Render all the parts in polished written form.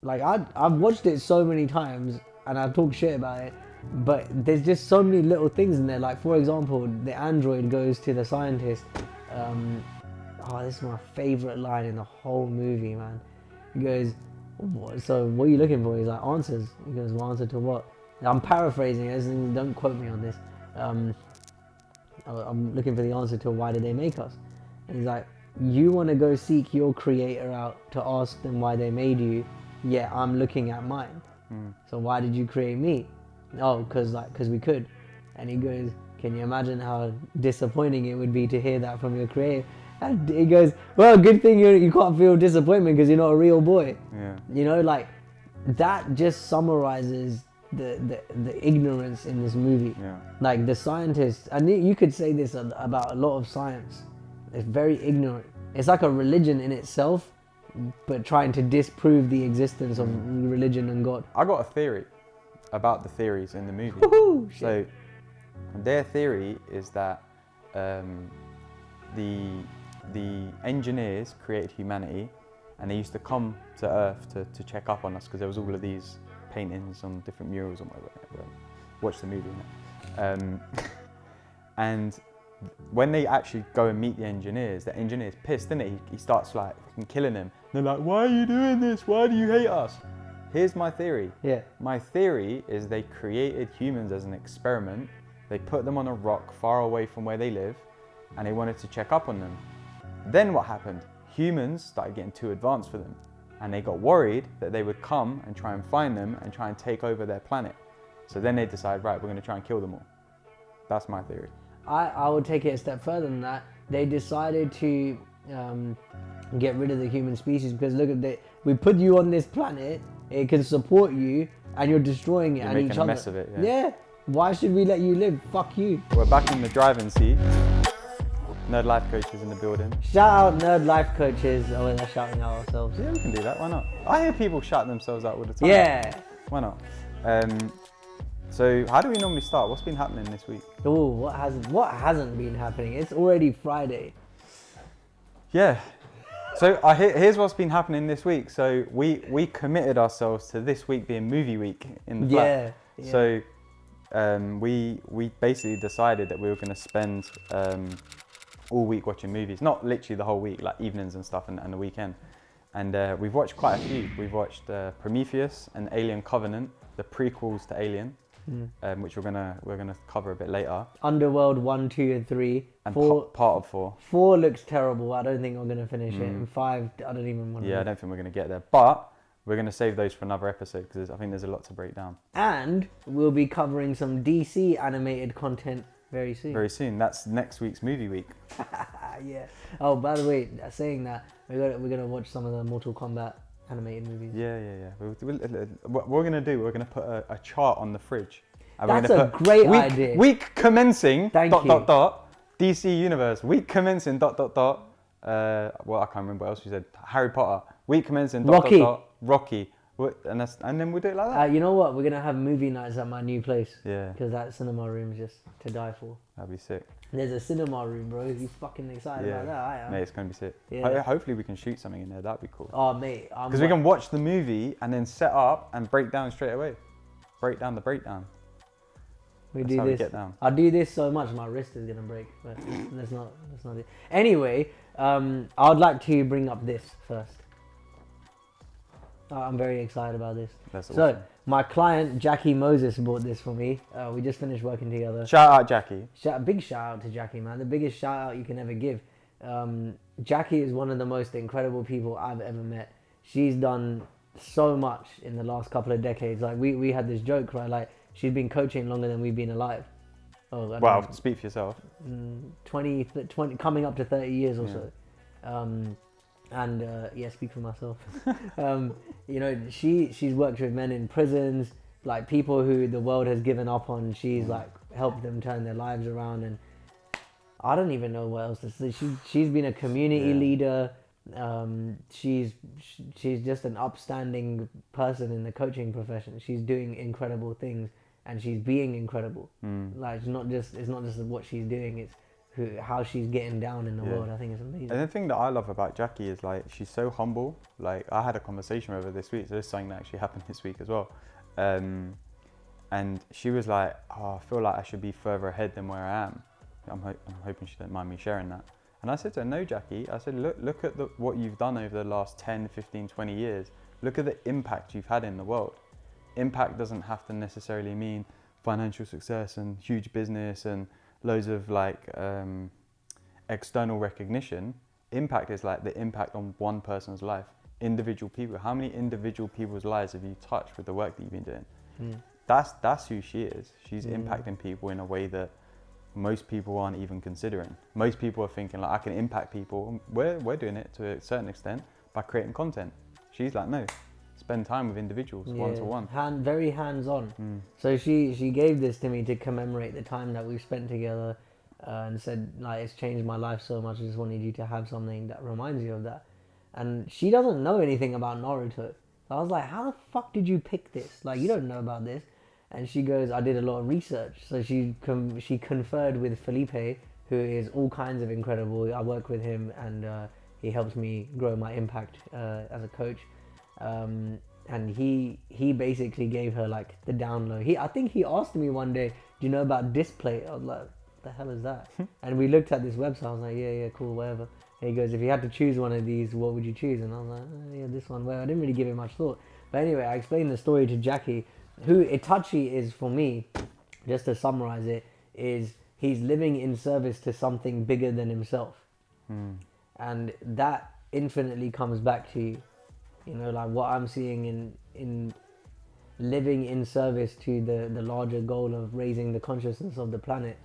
Like I've watched it so many times and I've talked shit about it, but there's just so many little things in there. Like for example, the android goes to the scientist. This is my favorite line in the whole movie, man. He goes, so what are you looking for? He's like, answers. He goes, well, answer to what? I'm paraphrasing it, don't quote me on this. I'm looking for the answer to why did they make us? And he's like, you want to go seek your creator out to ask them why they made you, yeah, I'm looking at mine. So why did you create me? Oh, because we could. And he goes, can you imagine how disappointing it would be to hear that from your creator? And he goes, well, good thing you can't feel disappointment because you're not a real boy. Yeah. You know, like, that just summarizes the ignorance in this movie. Yeah. Like, the scientists, and you could say this about a lot of science, it's very ignorant. It's like a religion in itself, but trying to disprove the existence of religion and God. I got a theory about the theories in the movie. Woohoo, shit. So their theory is that the engineers created humanity, and they used to come to Earth to check up on us because there was all of these paintings on different murals on my way. Watch the movie. And when they actually go and meet the engineer's pissed, isn't it? He starts like fucking killing them. They're like, why are you doing this? Why do you hate us? Here's my theory. Yeah. My theory is they created humans as an experiment. They put them on a rock far away from where they live, and they wanted to check up on them. Then what happened? Humans started getting too advanced for them, and they got worried that they would come and try and find them and try and take over their planet. So then they decide, right, we're going to try and kill them all. That's my theory. I would take it a step further than that. They decided to get rid of the human species because look at we put you on this planet, it can support you, and you're destroying it. You're and making each a other. mess of it. Yeah. Why should we let you live? Fuck you. We're back in the driving seat. Nerd Life Coaches in the building. Shout out Nerd Life Coaches. Oh, we're shouting out ourselves. Yeah, we can do that. Why not? I hear people shout themselves out all the time. Yeah. Why not? So how do we normally start? What's been happening this week? Oh, what hasn't been happening? It's already Friday. Yeah. So here's what's been happening this week. So we committed ourselves to this week being movie week in the flat. Yeah. So we basically decided that we were going to spend all week watching movies. Not literally the whole week, like evenings and stuff and the weekend. And we've watched quite a few. We've watched Prometheus and Alien Covenant, the prequels to Alien. Which we're gonna cover a bit later. Underworld 1, 2, and 3. And 4, part of 4. 4 looks terrible. I don't think I'm gonna finish it. And 5, I don't even want to. Yeah, I don't think we're gonna get there. But we're gonna save those for another episode because I think there's a lot to break down. And we'll be covering some DC animated content very soon. Very soon. That's next week's movie week. Yeah. Oh, by the way, saying that, we're gonna watch some of the Mortal Kombat animated movies. Yeah. What we're gonna do, we're gonna put a chart on the fridge. And That's we're a gonna put great idea. Week commencing Thank you. DC Universe. Week commencing ... Well, I can't remember what else we said. Harry Potter. Week commencing ... Rocky. Rocky. And then we'll do it like that. You know what? We're gonna have movie nights at my new place. Yeah. Because that cinema room's just to die for. That'd be sick. There's a cinema room, bro. You fucking excited about that? I am. Mate, it's gonna be sick. Yeah. Hopefully we can shoot something in there. That'd be cool. Oh, mate. Because we can watch the movie and then set up and break down straight away. Break down the breakdown. That's how this. we get down. I do this so much, my wrist is gonna break. But that's not it. Anyway, I would like to bring up this first. I'm very excited about this. That's so, awesome. my client Jackie Moses bought this for me. We just finished working together. Shout out Jackie. Big shout out to Jackie, man. The biggest shout out you can ever give. Jackie is one of the most incredible people I've ever met. She's done so much in the last couple of decades. Like we had this joke, right? Like she's been coaching longer than we've been alive. Oh, Wow, speak for yourself. 20, coming up to 30 years or so. Speak for myself. You know, she's worked with men in prisons, like people who the world has given up on. She's like helped them turn their lives around, and I don't even know what else to say. She's been a community leader. She's just an upstanding person in the coaching profession. She's doing incredible things, and she's being incredible. Like it's not just what she's doing; it's how she's getting down in the Yeah. world. I think it's amazing. And the thing that I love about Jackie is like she's so humble. Like I had a conversation with her this week. So this is something that actually happened this week as well. And she was like, "Oh, I feel like I should be further ahead than where I am." I'm hoping she don't mind me sharing that. And I said to her, "No, Jackie." I said, "Look at what you've done over the last 10, 15, 20 years. Look at the impact you've had in the world. Impact doesn't have to necessarily mean financial success and huge business and loads of like external recognition. Impact is like the impact on one person's life, individual people. How many individual people's lives have you touched with the work that you've been doing?" That's who she is. She's impacting people in a way that most people aren't even considering. Most people are thinking like, I can impact people. We're doing it to a certain extent by creating content. She's like, no, spend time with individuals, one to one. Very hands-on. So she gave this to me to commemorate the time that we've spent together, and said like, it's changed my life so much. I just wanted you to have something that reminds you of that. And she doesn't know anything about Naruto. So I was like, how the fuck did you pick this? Like, you don't know about this. And she goes, I did a lot of research. So she conferred with Felipe, who is all kinds of incredible. I work with him, and he helps me grow my impact as a coach. And he basically gave her like the download. I think he asked me one day, do you know about display? I was like, what the hell is that? And we looked at this website. I was like, yeah, cool, whatever. And he goes, if you had to choose one of these, what would you choose? And I was like, oh, yeah, this one. Well, I didn't really give it much thought. But anyway, I explained the story to Jackie. Who Itachi is for me, just to summarize it, is he's living in service to something bigger than himself. And that infinitely comes back to, you know, like what I'm seeing in living in service to the larger goal of raising the consciousness of the planet.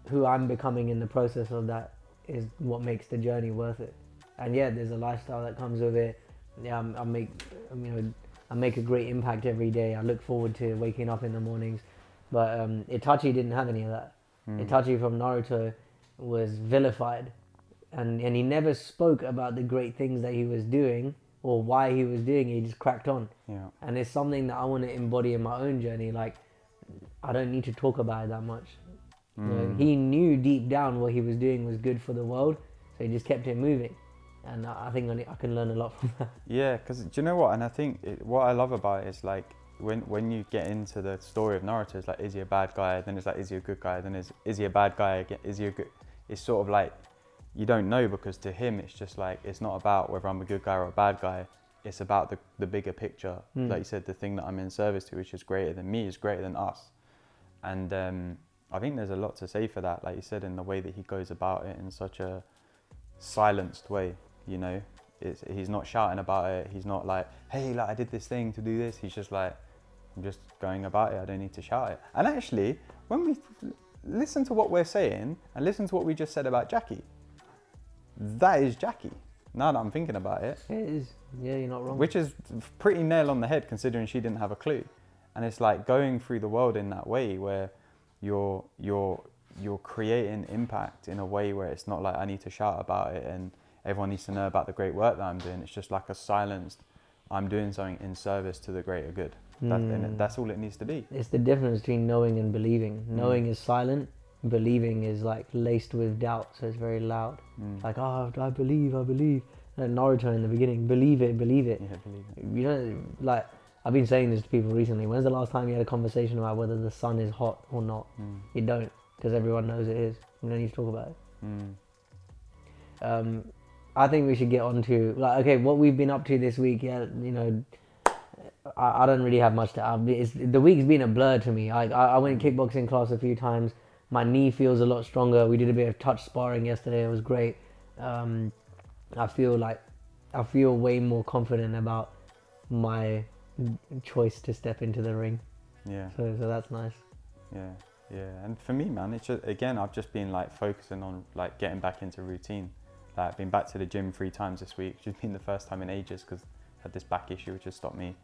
Who I'm becoming in the process of that is what makes the journey worth it. And yeah, there's a lifestyle that comes with it. Yeah, I make a great impact every day. I look forward to waking up in the mornings. But Itachi didn't have any of that. Itachi from Naruto was vilified. And he never spoke about the great things that he was doing or why he was doing it. He just cracked on. Yeah. And it's something that I want to embody in my own journey. Like, I don't need to talk about it that much. You know, he knew deep down what he was doing was good for the world. So he just kept it moving. And I think I can learn a lot from that. Yeah, because do you know what? And I think what I love about it is like when you get into the story of Naruto, it's like, is he a bad guy? Then it's like, is he a good guy? Then is he a bad guy again? Is he a good? It's sort of like you don't know, because to him it's just like, it's not about whether I'm a good guy or a bad guy. It's about the bigger picture. Like you said, the thing that I'm in service to, which is greater than me, is greater than us. And I think there's a lot to say for that. Like you said, in the way that he goes about it in such a silenced way. You know, he's not shouting about it. He's not like, hey, like I did this thing to do this. He's just like, I'm just going about it. I don't need to shout it. And actually, when we listen to what we're saying and listen to what we just said about Jackie, that is Jackie. Now that I'm thinking about it. It is. Yeah, you're not wrong. Which is pretty nail on the head, considering she didn't have a clue. And it's like going through the world in that way where you're creating impact in a way where it's not like I need to shout about it and everyone needs to know about the great work that I'm doing. It's just like a silenced, I'm doing something in service to the greater good. That's all it needs to be. It's the difference between knowing and believing. Knowing is silent. Believing is like laced with doubt, so it's very loud. Like, oh, I believe. And Naruto in the beginning, believe it. Yeah, believe it. You know, like, I've been saying this to people recently. When's the last time you had a conversation about whether the sun is hot or not? You don't, because everyone knows it is. You don't need to talk about it. I think we should get on to, like, okay, what we've been up to this week. Yeah, you know, I don't really have much to add. The week's been a blur to me. I went kickboxing class a few times. My knee feels a lot stronger. We did a bit of touch sparring yesterday. It was great. I feel way more confident about my choice to step into the ring. Yeah. So that's nice. Yeah. And for me, man, it's just, again, I've just been like focusing on like getting back into routine. Like, I've been back to the gym 3 times this week, which has been the first time in ages because I had this back issue which has stopped me.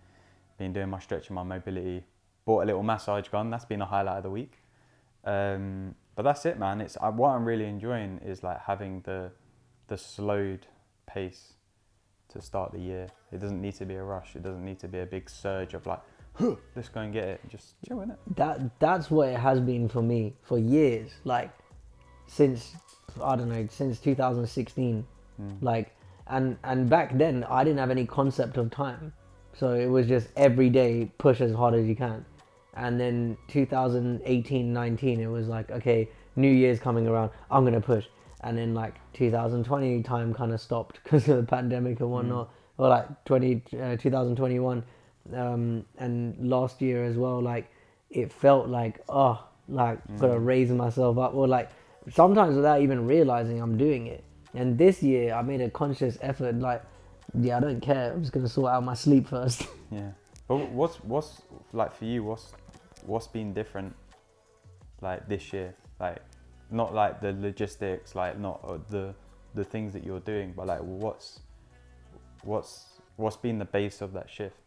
Been doing my stretching, my mobility. Bought a little massage gun. That's been a highlight of the week. But that's it, man. It's what I'm really enjoying is like having the slowed pace to start the year. It doesn't need to be a rush. It doesn't need to be a big surge of like, let's go and get it. Just chill in it. That's what it has been for me for years. Like, since, I don't know, since 2016. Like, and back then I didn't have any concept of time, so it was just every day push as hard as you can. And then 2018, 19, it was like, okay, New Year's coming around, I'm gonna push. And then like 2020 time kind of stopped because of the pandemic and whatnot, or like 2021, and last year as well. Like, it felt like, gotta raise myself up, or like sometimes without even realizing I'm doing it. And this year I made a conscious effort, like, yeah, I don't care, I'm just gonna sort out my sleep first. Yeah. But what's like for you? What's been different, like this year? Like, not like the logistics, like not the things that you're doing, but like what's been the base of that shift?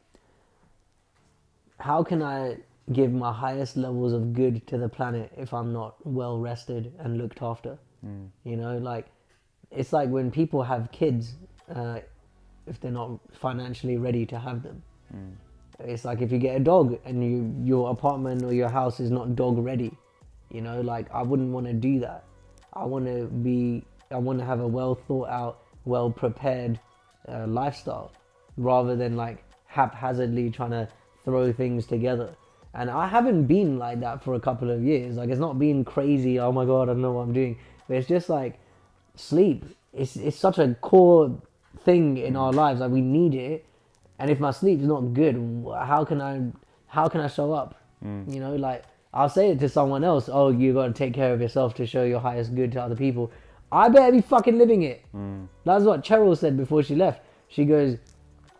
How can I give my highest levels of good to the planet if I'm not well rested and looked after? You know, like, it's like when people have kids, if they're not financially ready to have them. It's like if you get a dog and your apartment or your house is not dog ready, you know, like, I wouldn't want to do that. I want to have a well thought out, well prepared lifestyle, rather than like haphazardly trying to throw things together. And I haven't been like that for a couple of years. Like, it's not been crazy, oh my god, I don't know what I'm doing, but it's just like sleep. It's such a core thing in our lives. Like, we need it. And if my sleep's not good, how can I show up? You know, like, I'll say it to someone else, oh, you got to take care of yourself to show your highest good to other people. I better be fucking living it. That's what Cheryl said before she left. She goes,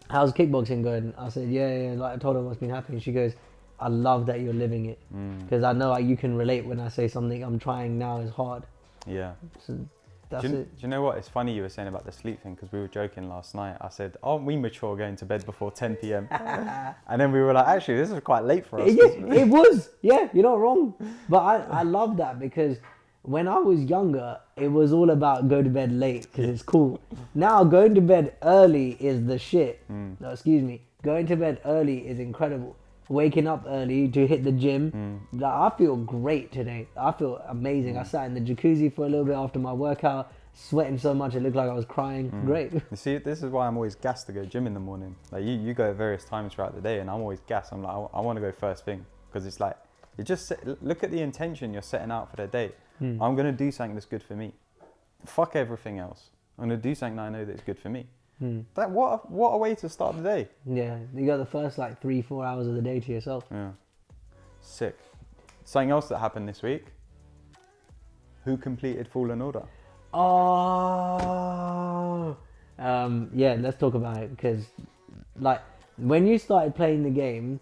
how's kickboxing going? I said, yeah. Like, I told her what's been happening. She goes, I love that you're living it. Because I know, like, you can relate when I say something I'm trying now is hard. Yeah. So that's it. it. Do you know what? It's funny you were saying about the sleep thing, because we were joking last night. I said, aren't we mature going to bed before 10 p.m? And then we were like, actually, this is quite late for us. It was. Yeah, you're not wrong. But I love that, because when I was younger, it was all about go to bed late because it's cool. Now, going to bed early is the shit. No, excuse me. Going to bed early is incredible. Waking up early to hit the gym. Like, I feel great today. I feel amazing. I sat in the jacuzzi for a little bit after my workout, sweating so much it looked like I was crying. Great. You see, this is why I'm always gassed to go gym in the morning. Like, you go at various times throughout the day, and I'm always gassed. I'm like, I want to go first thing, because it's like, you just look at the intention you're setting out for the day. I'm going to do something that's good for me. Fuck everything else. I'm going to do something that I know that's good for me. That what a way to start the day. Yeah, you got the first like 3-4 hours of the day to yourself. Yeah, sick. Something else that happened this week. Who completed Fallen Order? Oh, yeah. Let's talk about it, because, like, when you started playing the game,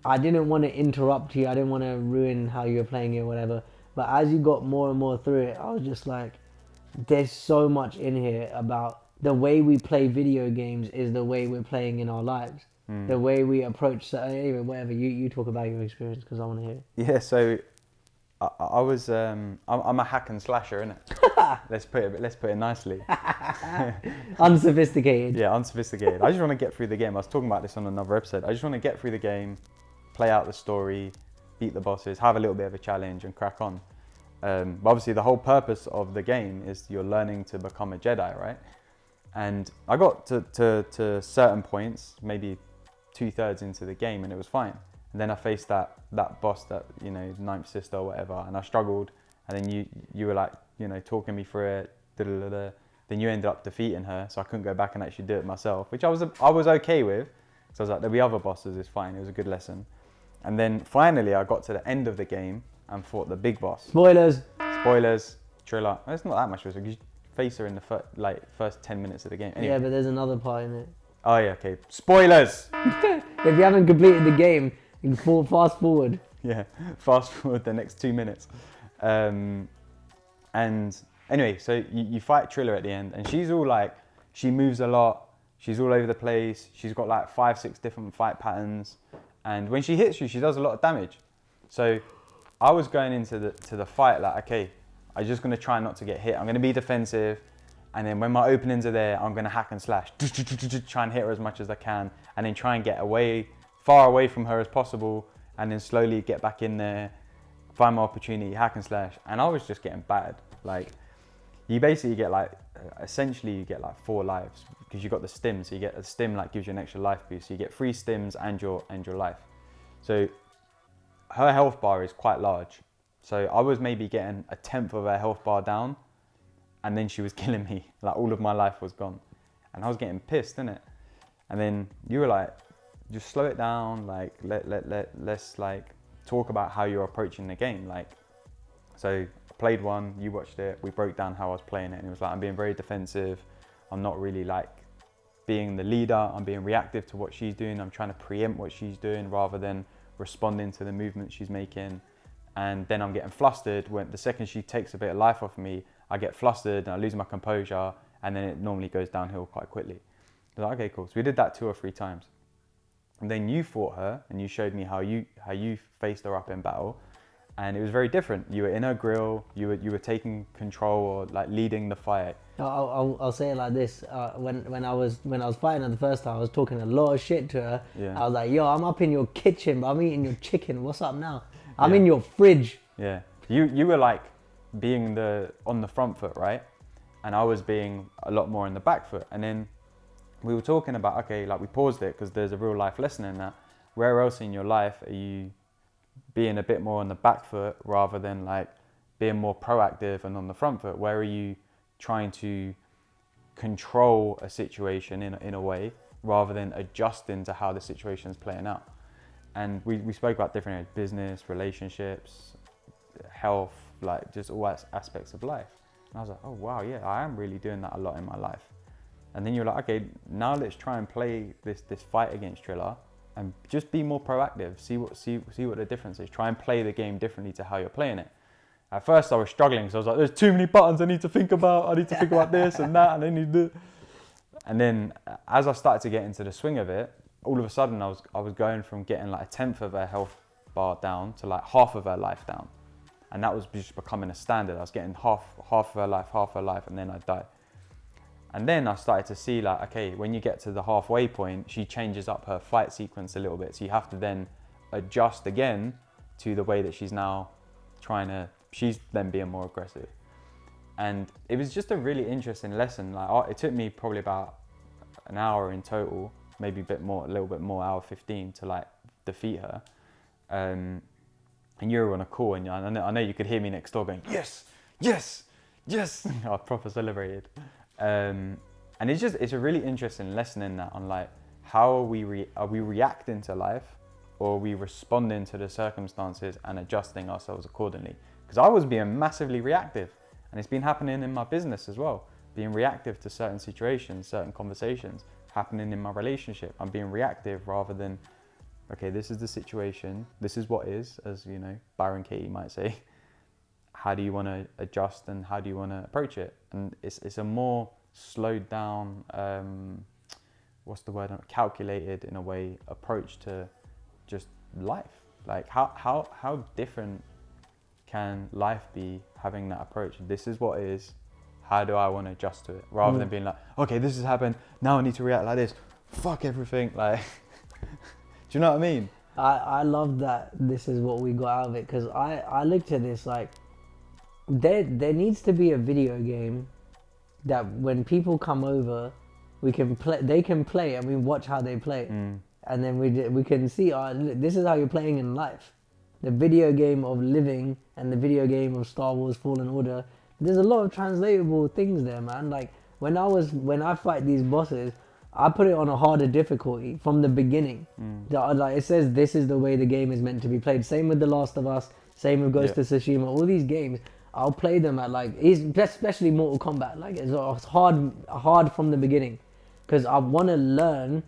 I didn't want to interrupt you. I didn't want to ruin how you were playing it or whatever. But as you got more and more through it, I was just like, there's so much in here about the way we play video games is the way we're playing in our lives. The way we approach, so anyway, whatever, you talk about your experience, because I want to hear it. Yeah, so I was, I'm a hack and slasher, innit? Let's put it nicely. Unsophisticated. Yeah, unsophisticated. I just want to get through the game. I was talking about this on another episode. I just want to get through the game, play out the story, beat the bosses, have a little bit of a challenge, and crack on. But obviously, the whole purpose of the game is you're learning to become a Jedi, right? And I got to certain points, maybe 2/3 into the game, and it was fine. And then I faced that boss, that, you know, ninth sister or whatever, and I struggled. And then you were like, you know, talking me through it. Then you ended up defeating her, so I couldn't go back and actually do it myself, which I was okay with. So I was like, there'll be other bosses, it's fine. It was a good lesson. And then finally, I got to the end of the game and fought the big boss. Spoilers. Triller. It's not that much of a, you face her in the first 10 minutes of the game. Anyway. Yeah, but there's another part in it. Oh yeah, okay. Spoilers! If you haven't completed the game, you can fast forward. Yeah, fast forward the next 2 minutes. And anyway, so you fight Triller at the end, and she's all like, she moves a lot, she's all over the place, she's got like 5-6 different fight patterns, and when she hits you, she does a lot of damage. So I was going into the fight like, okay, I'm just going to try not to get hit. I'm going to be defensive, and then when my openings are there, I'm going to hack and slash, try and hit her as much as I can, and then try and get far away from her as possible, and then slowly get back in there, find my opportunity, hack and slash, and I was just getting battered. Like, you basically get like, essentially you get like 4 lives because you got the stim. So you get a stim like gives you an extra life boost. So you get 3 stims and your life. So her health bar is quite large. So I was maybe getting 1/10 of her health bar down, and then she was killing me. Like, all of my life was gone, and I was getting pissed, innit? And then you were like, just slow it down. Like, let's like talk about how you're approaching the game. Like, so I played one, you watched it, we broke down how I was playing it, and it was like, I'm being very defensive. I'm not really like being the leader. I'm being reactive to what she's doing. I'm trying to preempt what she's doing rather than responding to the movement she's making. And then I'm getting flustered when the second she takes a bit of life off of me, I get flustered and I lose my composure, and then it normally goes downhill quite quickly. I was like, okay, cool. So we did that 2 or 3 times. And then you fought her and you showed me how you faced her up in battle. And it was very different. You were in her grill, you were taking control or like leading the fight. I'll say it like this. When I was fighting her the first time, I was talking a lot of shit to her. Yeah. I was like, yo, I'm up in your kitchen, but I'm eating your chicken. What's up now? I'm in your fridge. Yeah. You were like being on the front foot, right? And I was being a lot more in the back foot. And then we were talking about, okay, like we paused it because there's a real life lesson in that. Where else in your life are you being a bit more on the back foot rather than like being more proactive and on the front foot? Where are you trying to control a situation in a way rather than adjusting to how the situation is playing out? And we spoke about different areas: business, relationships, health, like just all aspects of life. And I was like, oh wow, yeah, I am really doing that a lot in my life. And then you're like, okay, now let's try and play this fight against Triller and just be more proactive. See what the difference is. Try and play the game differently to how you're playing it. At first I was struggling, so I was like, there's too many buttons I need to think about. I need to think about this and that, and I need to. And then as I started to get into the swing of it, all of a sudden I was going from getting like 1/10 of her health bar down to like half of her life down. And that was just becoming a standard. I was getting half of her life, and then I'd die. And then I started to see like, okay, when you get to the halfway point, she changes up her fight sequence a little bit. So you have to then adjust again to the way that she's now she's then being more aggressive. And it was just a really interesting lesson. Like, it took me probably about an hour in total, maybe a little bit more, hour 15 to like defeat her. And you were on a call, and I know you could hear me next door going, yes, yes, yes. I proper celebrated. And it's a really interesting lesson in that, on like, how are we reacting to life, or are we responding to the circumstances and adjusting ourselves accordingly? Because I was being massively reactive, and it's been happening in my business as well, being reactive to certain situations, certain conversations happening in my relationship. I'm being reactive rather than, okay, this is the situation, this is what is, as you know, Byron Katie might say. How do you want to adjust, and how do you want to approach it? And it's a more slowed down, calculated in a way approach to just life. Like, how different can life be having that approach? This is what is, how do I want to adjust to it? Rather than being like, okay, this has happened, now I need to react like this, fuck everything, like, do you know what I mean? I love that this is what we got out of it, because I looked at this like, there needs to be a video game that when people come over, they can play and we watch how they play. And then we can see, this is how you're playing in life. The video game of living and the video game of Star Wars Fallen Order, there's a lot of translatable things there, man. Like, when I fight these bosses, I put it on a harder difficulty from the beginning. Like, it says this is the way the game is meant to be played. Same with The Last of Us, same with Ghost of Tsushima. All these games, I'll play them at like, especially Mortal Kombat. Like, it's hard from the beginning, because I want to learn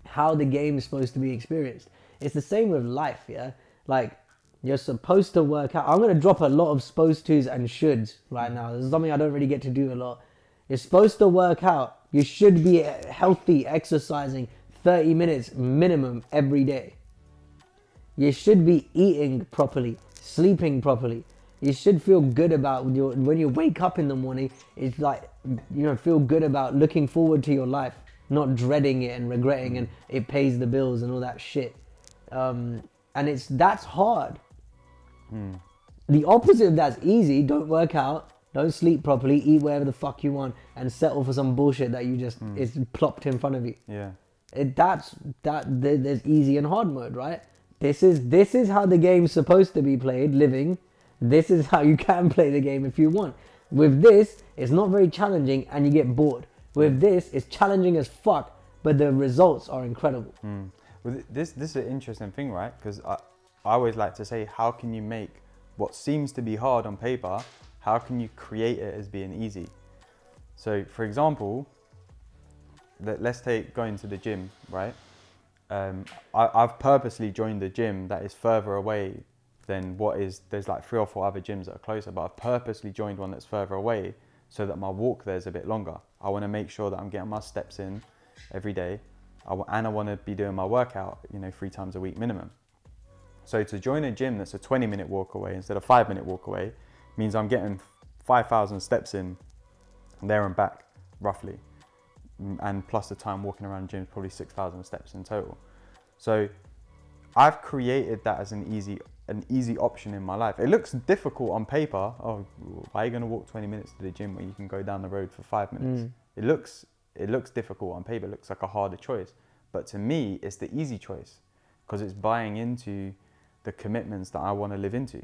how the game is supposed to be experienced. It's the same with life, yeah. Like, you're supposed to work out. I'm gonna drop a lot of supposed tos and shoulds right now. This is something I don't really get to do a lot. You're supposed to work out. You should be healthy, exercising 30 minutes minimum every day. You should be eating properly, sleeping properly. You should feel good about when you wake up in the morning. It's like, feel good about looking forward to your life, not dreading it and regretting and it pays the bills and all that shit. And that's hard. The opposite of that's easy. Don't work out. Don't sleep properly. Eat whatever the fuck you want, and settle for some bullshit that you just is plopped in front of you. Yeah. There's easy and hard mode, right? This is how the game's supposed to be played. Living. This is how you can play the game if you want. With this, it's not very challenging, and you get bored. With this, it's challenging as fuck, but the results are incredible. Well, this is an interesting thing, right? Because I always like to say, how can you make what seems to be hard on paper, how can you create it as being easy? So, for example, let's take going to the gym, right? I've purposely joined a gym that is further away than there's like 3 or 4 other gyms that are closer, but I've purposely joined one that's further away so that my walk there is a bit longer. I want to make sure that I'm getting my steps in every day, and I want to be doing my workout, 3 times a week minimum. So to join a gym that's a 20-minute walk away instead of 5-minute walk away means I'm getting 5,000 steps in there and back, roughly. And plus the time walking around the gym is probably 6,000 steps in total. So I've created that as an easy option in my life. It looks difficult on paper. Oh, why are you going to walk 20 minutes to the gym when you can go down the road for 5 minutes? It looks difficult on paper. It looks like a harder choice. But to me, it's the easy choice because it's buying into the commitments that I want to live into.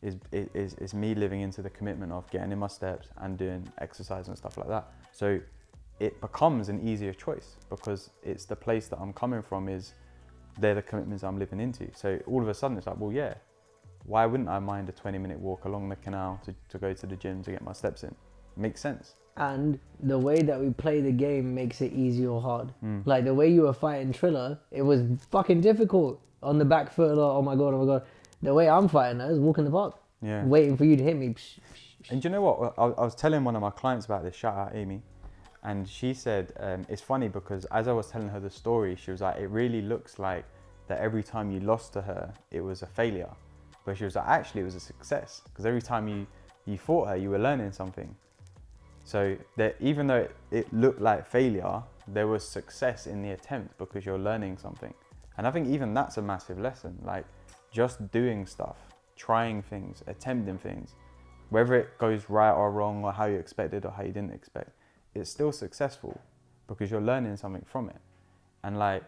Is me living into the commitment of getting in my steps and doing exercise and stuff like that. So it becomes an easier choice because it's the place that I'm coming from, they're the commitments I'm living into. So all of a sudden it's like, well, yeah, why wouldn't I mind a 20-minute walk along the canal to go to the gym to get my steps in? Makes sense. And the way that we play the game makes it easy or hard. Like the way you were fighting Triller, it was fucking difficult on the back foot. Oh my god. The way I'm fighting her is walking the park, waiting for you to hit me. And do you know what? I was telling one of my clients about this, shout out Amy, and she said, it's funny because as I was telling her the story, she was like, it really looks like that every time you lost to her, it was a failure. But she was like, actually it was a success because every time you fought her, you were learning something. So that even though it looked like failure, there was success in the attempt because you're learning something. And I think even that's a massive lesson, like just doing stuff, trying things, attempting things, whether it goes right or wrong or how you expected or how you didn't expect, it's still successful because you're learning something from it. And like,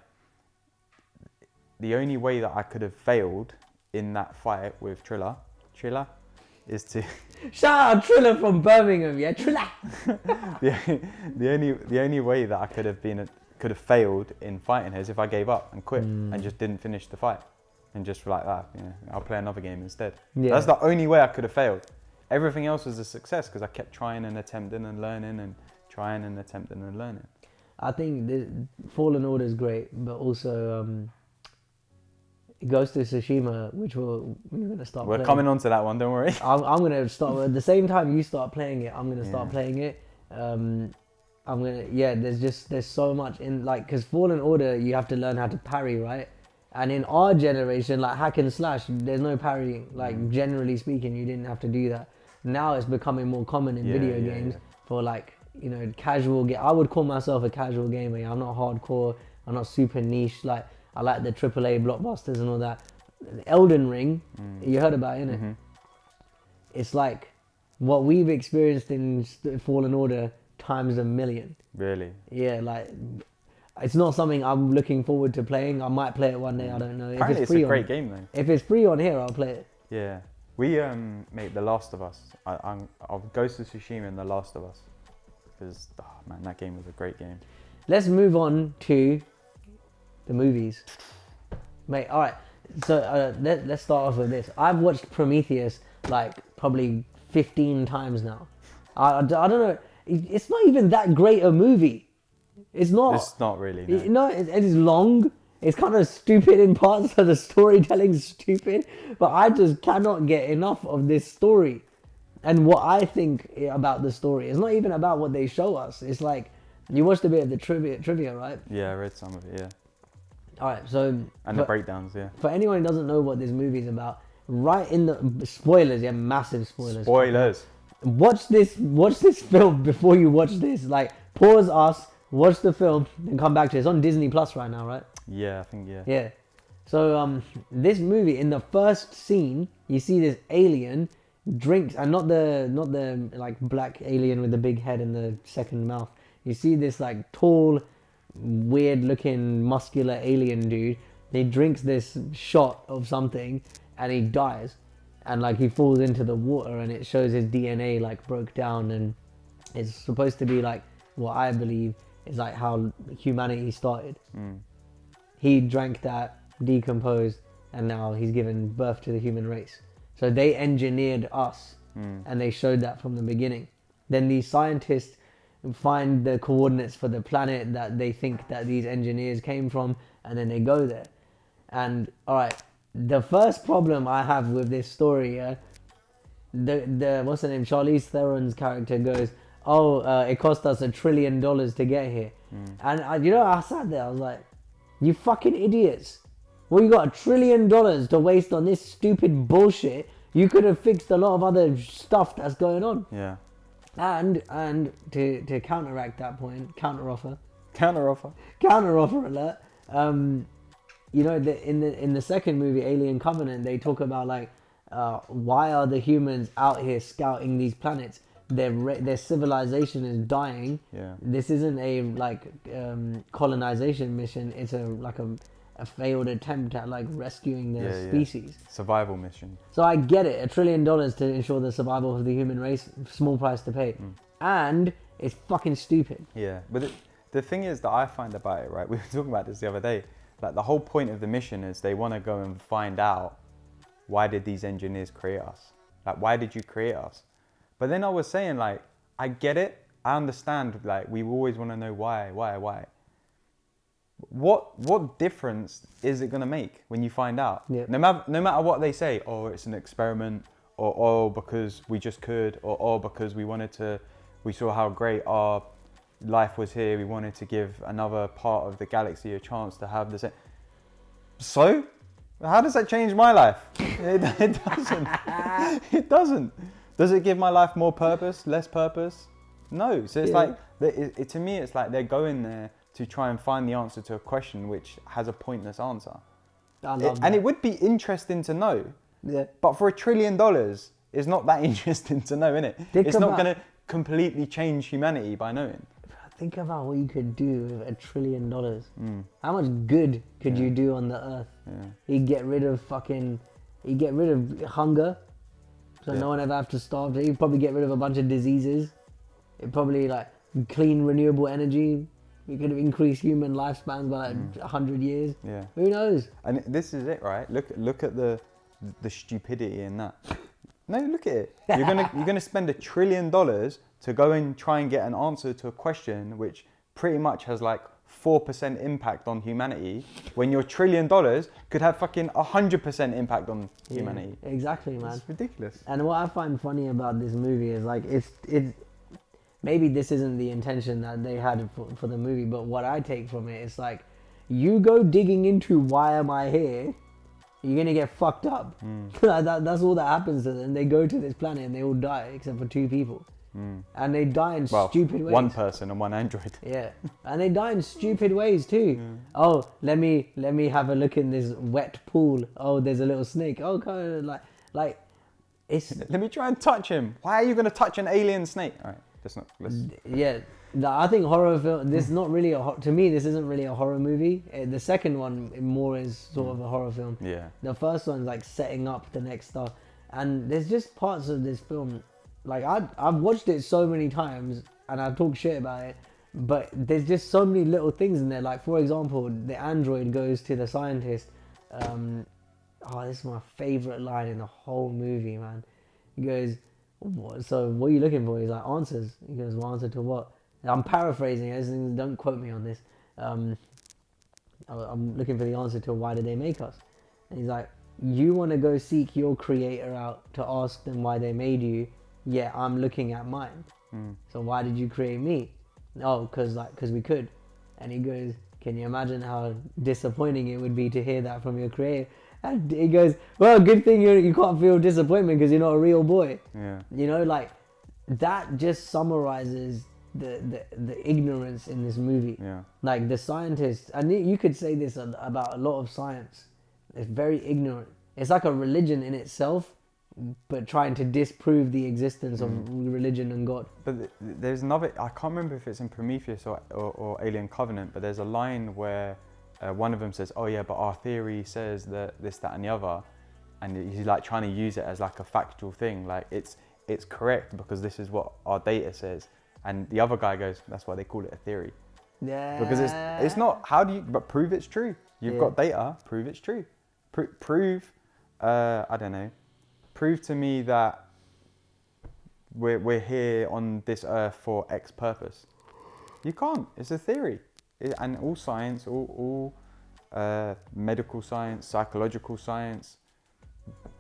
the only way that I could have failed in that fight with Triller is to... Shout out Triller from Birmingham, yeah, Triller! the only way that I could have failed in fighting her is if I gave up and quit and just didn't finish the fight and just like that, I'll play another game instead. Yeah. That's the only way I could have failed. Everything else was a success because I kept trying and attempting and learning and trying and attempting and learning. I think the Fallen Order is great, but also Ghost of Tsushima, which we're going to start playing. We're coming on to that one, don't worry. I'm going to start, at the same time you start playing it, I'm going to start playing it. There's so much in, like, because Fallen Order, you have to learn how to parry, right? And in our generation, like hack and slash, there's no parrying. Like, generally speaking, you didn't have to do that. Now it's becoming more common in video games for like, casual game. I would call myself a casual gamer. I'm not hardcore. I'm not super niche. Like, I like the AAA blockbusters and all that. Elden Ring, you heard about it, innit? Mm-hmm. It's like what we've experienced in Fallen Order times a million. Really? Yeah, like, it's not something I'm looking forward to playing. I might play it one day, I don't know. Apparently it's a great game though. If it's free on here, I'll play it. Yeah. We made The Last of Us. I'll Ghost of Tsushima and The Last of Us. Because, man, that game was a great game. Let's move on to the movies. Mate, alright. So let's start off with this. I've watched Prometheus like probably 15 times now. I don't know. It's not even that great a movie. It's not. It's not really. No. It is long. It's kind of stupid in parts, so the storytelling's stupid. But I just cannot get enough of this story. And what I think about the story, it's not even about what they show us. It's like, you watched a bit of the trivia, right? Yeah, I read some of it, yeah. Alright, so... And the breakdowns, yeah. For anyone who doesn't know what this movie's about, right in the... Spoilers, yeah, massive spoilers. Spoilers! Watch this film before you watch this. Like, pause us, watch the film, then come back to it. It's on Disney Plus right now, right? Yeah, I think, yeah. Yeah. So, this movie, in the first scene, you see this alien drinks, and not the like black alien with the big head and the second mouth. You see this like tall, weird looking muscular alien dude. He drinks this shot of something and he dies, and like he falls into the water, and it shows his DNA like broke down, and it's supposed to be like what I believe is like how humanity started. He drank that, decomposed, and now he's given birth to the human race. So they engineered us, and they showed that from the beginning. Then these scientists find the coordinates for the planet that they think that these engineers came from, and then they go there. And all right, the first problem I have with this story, the what's her name, Charlize Theron's character goes, it cost us $1 trillion to get here. And I sat there, I was like, you fucking idiots. Well, you got $1 trillion to waste on this stupid bullshit. You could have fixed a lot of other stuff that's going on. Yeah. And to counteract that point, counteroffer alert. In the second movie, Alien Covenant, they talk about like, why are the humans out here scouting these planets? Their civilization is dying. Yeah. This isn't a colonization mission. It's a failed attempt at like rescuing the species. Survival mission. So I get it, $1 trillion to ensure the survival of the human race, small price to pay. And it's fucking stupid. Yeah, but the thing is that I find about it, right? We were talking about this the other day. Like the whole point of the mission is they want to go and find out, why did these engineers create us? Like, why did you create us? But then I was saying, like, I get it. I understand, like, we always want to know why. What difference is it going to make when you find out? Yeah. No matter what they say, it's an experiment, or because we just could, or because we saw how great our life was here, we wanted to give another part of the galaxy a chance to have the same. So, how does that change my life? It doesn't. It doesn't. Does it give my life more purpose, less purpose? No. So it's like, to me, it's like they're going there to try and find the answer to a question which has a pointless answer. I love that. And it would be interesting to know. Yeah. But for $1 trillion, it's not that interesting to know, innit? It's not going to completely change humanity by knowing. Think about what you could do with $1 trillion. How much good could you do on the earth? Yeah. You'd get rid of hunger, so no one ever have to starve. You'd probably get rid of a bunch of diseases. It'd probably like clean renewable energy. We could have increased human lifespans by like 100 years. Yeah. Who knows? And this is it, right? Look at the stupidity in that. No, look at it. You're gonna spend $1 trillion to go and try and get an answer to a question which pretty much has like 4% impact on humanity, when your $1 trillion could have fucking 100% impact on humanity. Yeah, exactly, man. It's ridiculous. And what I find funny about this movie is like it's maybe this isn't the intention that they had for the movie, but what I take from it is like, you go digging into why am I here, you're gonna get fucked up. That's all that happens to them. They go to this planet and they all die except for 2 people. And they die in stupid ways. 1 person and 1 android. Yeah, and they die in stupid ways too. Oh, let me have a look in this wet pool. Oh, there's a little snake. Oh, kind of like it's. Let me try and touch him. Why are you gonna touch an alien snake? All right, Yeah, I think horror film. This is not really to me. This isn't really a horror movie. The second one more is sort of a horror film. Yeah. The first one's like setting up the next stuff, and there's just parts of this film. Like I've watched it so many times and I've talked shit about it, but there's just so many little things in there. Like for example, the android goes to the scientist. This is my favorite line in the whole movie, man. He goes, so what are you looking for? He's like, answers. He goes, well, answer to what? And I'm paraphrasing it, don't quote me on this. I'm looking for the answer to why did they make us? And he's like, you want to go seek your creator out to ask them why they made you. Yeah, I'm looking at mine. So why did you create me? Oh, because we could. And he goes, can you imagine how disappointing it would be to hear that from your creator? And he goes, well, good thing you can't feel disappointment because you're not a real boy. Yeah. You know, like that just summarizes the ignorance in this movie. Yeah. Like the scientists, and you could say this about a lot of science. It's very ignorant. It's like a religion in itself. but trying to disprove the existence of religion and God. But there's another, I can't remember if it's in Prometheus or Alien Covenant, but there's a line where one of them says, oh yeah, but our theory says that this, that and the other. And he's like trying to use it as like a factual thing. Like it's correct because this is what our data says. And the other guy goes, that's why they call it a theory. Yeah. Because it's not, how do you, but prove it's true. You've got data, prove it's true. Prove, I don't know, prove to me that we're here on this earth for X purpose. You can't, it's a theory. And all science, all medical science, psychological science,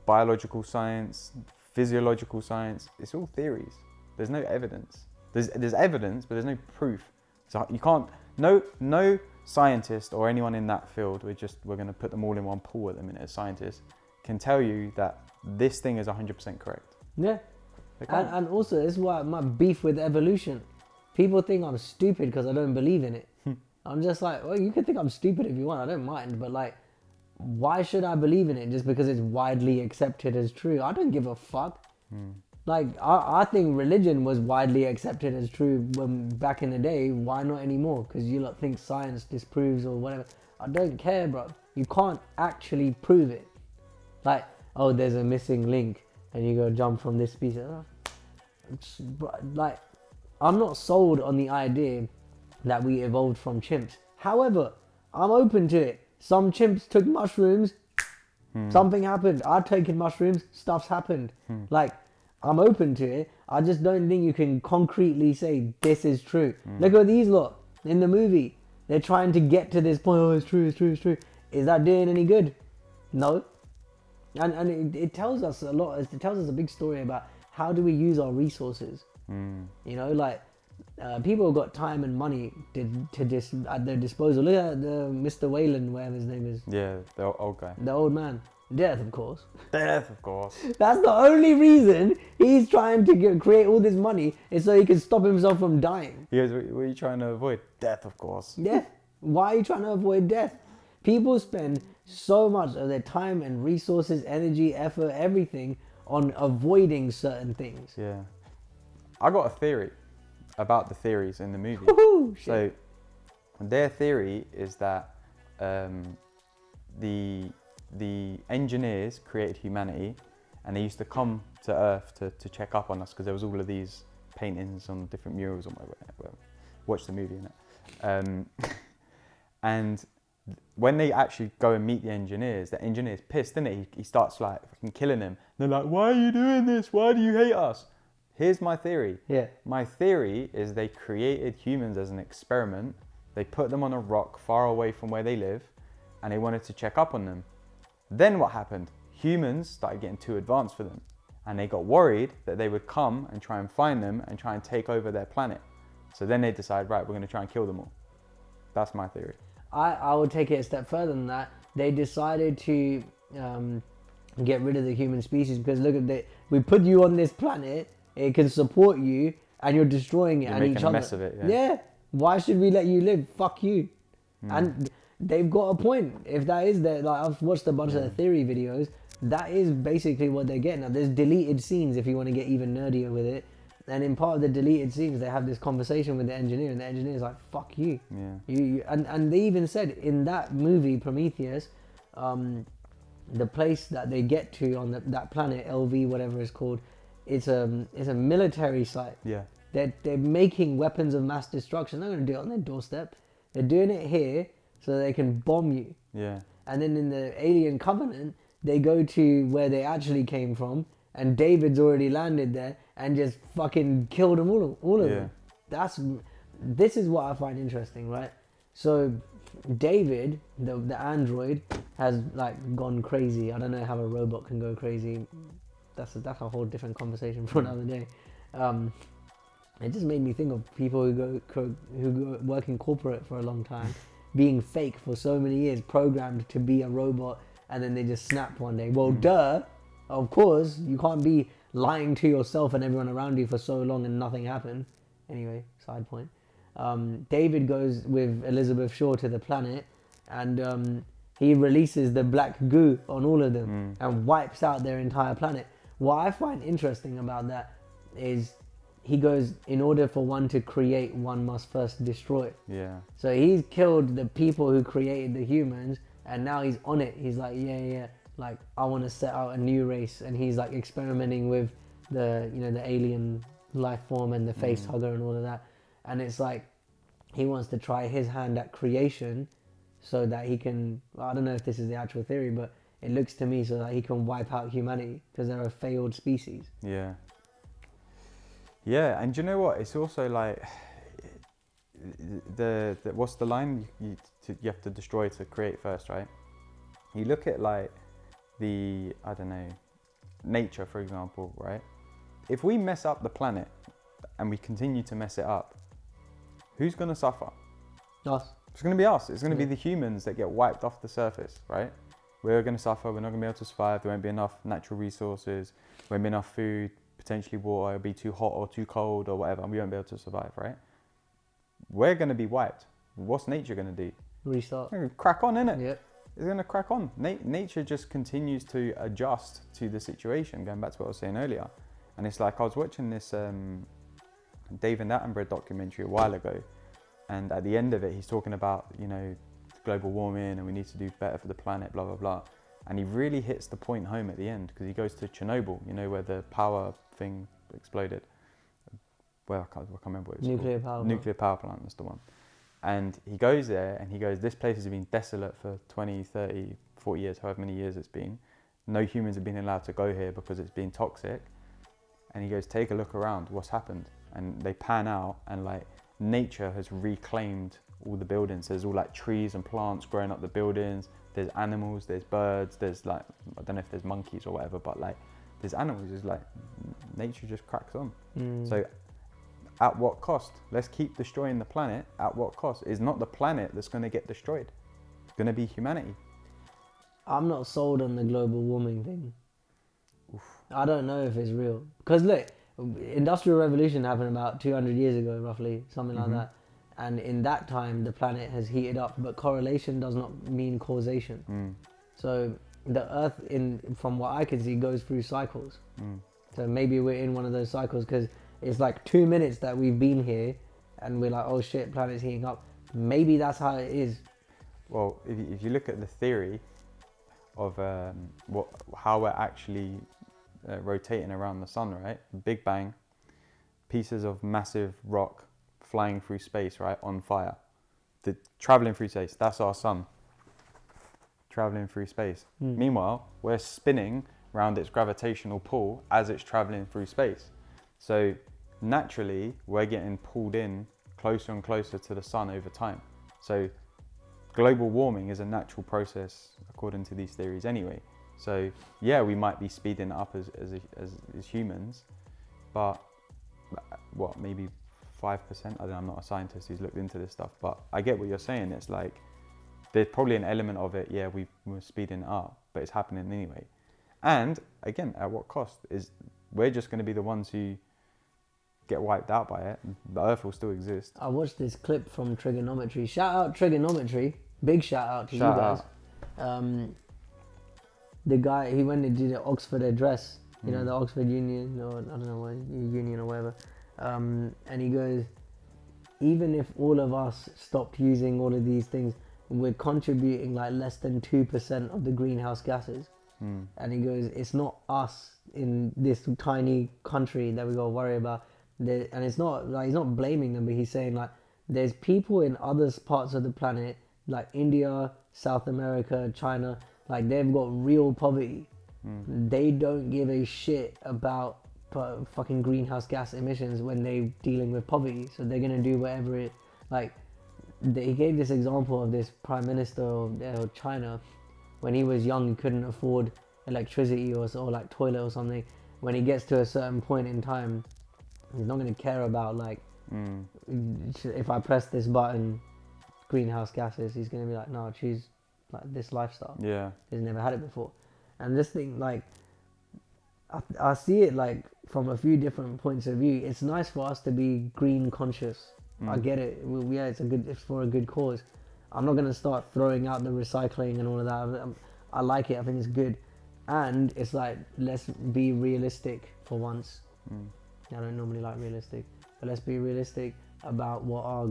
biological science, physiological science, it's all theories. There's no evidence. There's evidence, but there's no proof. So you can't, no scientist or anyone in that field, we're going to put them all in one pool at the minute as scientists, can tell you that this thing is 100% correct. Yeah. And also, this is why my beef with evolution. People think I'm stupid because I don't believe in it. I'm just like, well, you can think I'm stupid if you want, I don't mind, but like, why should I believe in it just because it's widely accepted as true? I don't give a fuck. Like, I think religion was widely accepted as true when back in the day. Why not anymore? Because you lot think science disproves or whatever. I don't care, bro. You can't actually prove it. Like, oh, there's a missing link and you go jump from this species. Like, I'm not sold on the idea that we evolved from chimps. However, I'm open to it. Some chimps took mushrooms, something happened. I've taken mushrooms, stuff's happened. Like, I'm open to it. I just don't think you can concretely say this is true. Look at these lot in the movie. They're trying to get to this point. Oh, it's true, it's true, it's true. Is that doing any good? No. And it tells us a lot. It tells us a big story about how do we use our resources. You know, like people have got time and money at their disposal. Look at Mr. Wayland, whatever his name is. Yeah, the old guy. The old man. Death, of course. Death, of course. That's the only reason he's trying to create all this money is so he can stop himself from dying. He goes, what are you trying to avoid? Death, of course. Yeah. Why are you trying to avoid death? People spend so much of their time and resources, energy, effort, everything on avoiding certain things. Yeah. I got a theory about the theories in the movie. Woohoo, shit. So their theory is that the engineers created humanity and they used to come to Earth to check up on us because there was all of these paintings on different murals on my watch the movie innit? And when they actually go and meet the engineer's pissed, isn't it? He starts like fucking killing them. They're like, why are you doing this? Why do you hate us? Here's my theory. Yeah. My theory is they created humans as an experiment. They put them on a rock far away from where they live and they wanted to check up on them. Then what happened? Humans started getting too advanced for them and they got worried that they would come and try and find them and try and take over their planet. So then they decide, right, we're going to try and kill them all. That's my theory. I would take it a step further than that. They decided to get rid of the human species because look at that. We put you on this planet, it can support you, and you're destroying it. You're and making each a other. mess of it. Yeah. Why should we let you live? Fuck you. And they've got a point. If that is their, like I've watched a bunch of their theory videos. That is basically what they're getting at. There's deleted scenes if you want to get even nerdier with it. And in part of the deleted scenes, they have this conversation with the engineer, and the engineer's like, "Fuck you." Yeah. And they even said in that movie Prometheus, the place that they get to on that planet LV, whatever it's called, it's a military site. Yeah. They're making weapons of mass destruction. They're going to do it on their doorstep. They're doing it here so they can bomb you. Yeah. And then in the Alien Covenant, they go to where they actually came from, and David's already landed there and just fucking killed them all of them. This is what I find interesting, right? So David, the android, has like gone crazy. I don't know how a robot can go crazy. That's a whole different conversation for another day. It just made me think of people who go work in corporate for a long time, being fake for so many years, programmed to be a robot, and then they just snap one day. Well, duh, of course, you can't be lying to yourself and everyone around you for so long and nothing happened. Anyway, side point. David goes with Elizabeth Shaw to the planet, and he releases the black goo on all of them and wipes out their entire planet. what I find interesting about that is he goes, in order for one to create, one must first destroy. Yeah. So he's killed the people who created the humans, and now he's on it. He's like, yeah, like I want to set out a new race, and he's like experimenting with the, you know, the alien life form and the face hugger and all of that. And it's like he wants to try his hand at creation, so that he can. I don't know if this is the actual theory, but it looks to me so that he can wipe out humanity because they're a failed species. Yeah. Yeah, and do you know what? It's also like the what's the line? You have to destroy to create first, right? You look at like the, I don't know, nature, for example, right? If we mess up the planet and we continue to mess it up, who's going to suffer? Us. It's going to be us. It's going to be the humans that get wiped off the surface, right? We're going to suffer. We're not going to be able to survive. There won't be enough natural resources. There won't be enough food. Potentially water, it'll be too hot or too cold or whatever, and we won't be able to survive, right? We're going to be wiped. What's nature going to do? Restart. It's going to crack on, innit? Yep. It's going to crack on. Nature just continues to adjust to the situation, going back to what I was saying earlier. And it's like, I was watching this David Attenborough documentary a while ago, and at the end of it, he's talking about, you know, global warming and we need to do better for the planet, blah, blah, blah. And he really hits the point home at the end, because he goes to Chernobyl, you know, where the power thing exploded. Well, I can't remember what it's Nuclear called. power Nuclear power plant, that's the one. And he goes there and he goes, this place has been desolate for 20, 30, 40 years, however many years it's been. No humans have been allowed to go here because it's been toxic. And he goes, take a look around, what's happened? And they pan out and like nature has reclaimed all the buildings. There's all like trees and plants growing up the buildings. There's animals, there's birds, there's like, I don't know if there's monkeys or whatever, but like there's animals. It's like nature just cracks on. So at what cost? Let's keep destroying the planet. At what cost? It's not the planet that's going to get destroyed. It's going to be humanity. I'm not sold on the global warming thing. I don't know if it's real. Because look, Industrial Revolution happened about 200 years ago, roughly, something like that. And in that time, the planet has heated up, but correlation does not mean causation. So the Earth, from what I can see, goes through cycles. So maybe we're in one of those cycles, because it's like 2 minutes that we've been here, and we're like, oh shit, planet's heating up. Maybe that's how it is. Well, if you look at the theory of how we're actually rotating around the sun, right? Big Bang, pieces of massive rock flying through space, right, on fire. Traveling through space, that's our sun. Traveling through space. Meanwhile, we're spinning around its gravitational pull as it's traveling through space. So naturally, we're getting pulled in closer and closer to the sun over time. So global warming is a natural process according to these theories anyway. So yeah, we might be speeding up as humans, but what, maybe 5%? I don't know, I'm not a scientist who's looked into this stuff, but I get what you're saying. It's like, there's probably an element of it, yeah, we're speeding it up, but it's happening anyway. And again, at what cost? Is we're just going to be the ones who get wiped out by it. The Earth will still exist. I watched this clip from Trigonometry. Shout out Trigonometry. Big shout out to you guys. The guy, he went and did an Oxford address, you know, the Oxford Union, or I don't know what, union or whatever. And he goes, even if all of us stopped using all of these things, we're contributing like less than 2% of the greenhouse gases. And he goes, it's not us in this tiny country that we got to worry about. And it's not like, he's not blaming them, but he's saying like, there's people in other parts of the planet, like India, South America, China, like they've got real poverty. They don't give a shit about fucking greenhouse gas emissions when they're dealing with poverty. So they're gonna do whatever it, like, he gave this example of this prime minister of China. When he was young, he couldn't afford electricity or like toilet or something. When he gets to a certain point in time, he's not gonna care about like, if I press this button, greenhouse gases. He's gonna be like, no, choose like this lifestyle. Yeah. He's never had it before. And this thing, like, I see it like from a few different points of view. It's nice for us to be green conscious. I get it. Yeah, it's for a good cause. I'm not gonna start throwing out the recycling and all of that. I like it. I think it's good. And it's like, let's be realistic for once. I don't normally like realistic, but let's be realistic about what our